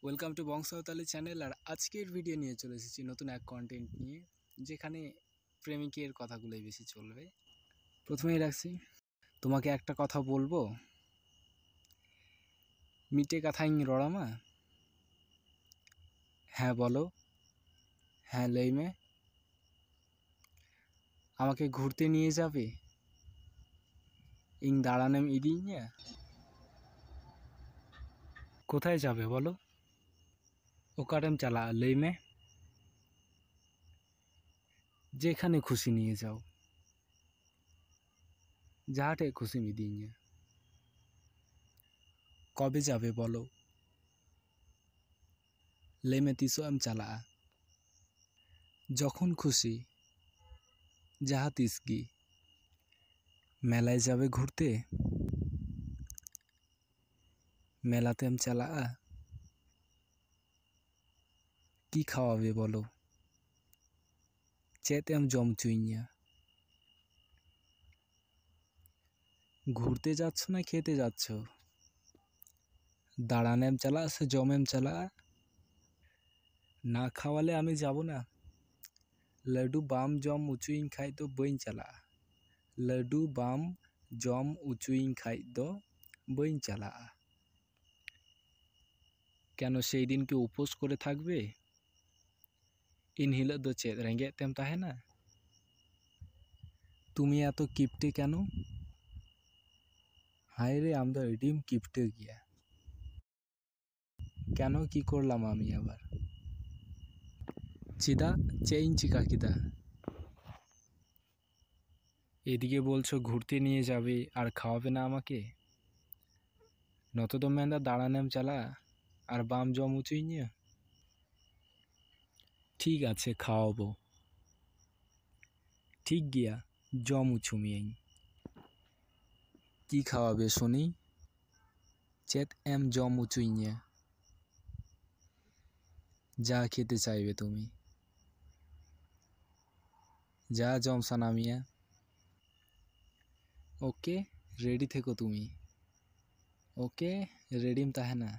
Welcome to বংশাবতালী channel. আর আজকের ভিডিও নিয়ে চলে এসেছি নতুন এক কন্টেন্ট নিয়ে, যেখানে প্রেমিকের কথাগুলোই বেশি চলবে। প্রথমেই রাখছি, তোমাকে একটা কথা বলবো, মিটে কথাইং রড়ামা। হ্যাঁ বলো, হ্যাঁ লইমে। আমাকে ঘুরতে নিয়ে যাবে, ইং দাঁড়ানাম ইদিঞ্ঞা। কোথায় যাবে বলো, ওকারেম চালা লইমে। যেখানে খুশি নিয়ে যাও, যাহাটে খুশি মিদিঞ্ঞা। কবে যাবে বলো, লেমে তিসো এম চালা। যখন খুশি, যাহা তিসকি। মেলায় যাবে ঘুরতে, মেলাতে এম চালা। কি খাওয়াবে বলো, চেত এম জম চুইঞ্ঞা। ঘুরতে যাচ্ছ না খেতে যাচ্ছ, দাঁড়ান এম চালা সে জম এম চালা। না খাওয়ালে আমি যাব না, লাড্ডু বাম জম উঁচুইং খাই তো বইন চালা। লাড্ডু বাম জম উঁচুইং খাই তো বইন চালা। কেন সেই দিন কি উপোস করে থাকবে? ইন হিলᱳᱜ দো চেদ রেᱸগেᱡ তেম তাহেনা? তুমি এত কিপটে কেন? হায় রে, আম দো আডিম কিপটে গিয়া। কেন, কি করলাম আমি আবার? চিদা চেইন চিকা কিদা? এদিকে বলছো ঘুরতে নিয়ে যাবে আর খাওয়াবে না আমাকে, নত তো মেন্দা দাঁড়ানেম চালা আর বাম জম উঁচুইঞ্ঞা। ঠিক আছে খাওয়াবো, ঠিক গিয়া জম উঁচুমিয়েং। কি খাওয়াবে শুনি, চেত এম জম উঁচুইঞ্ঞা। যা খেতে চাইবে তুমি, যা জম সানামিয়া। ওকে, রেডি থেকো তুমি। ওকে, রেডিম তাহেনা।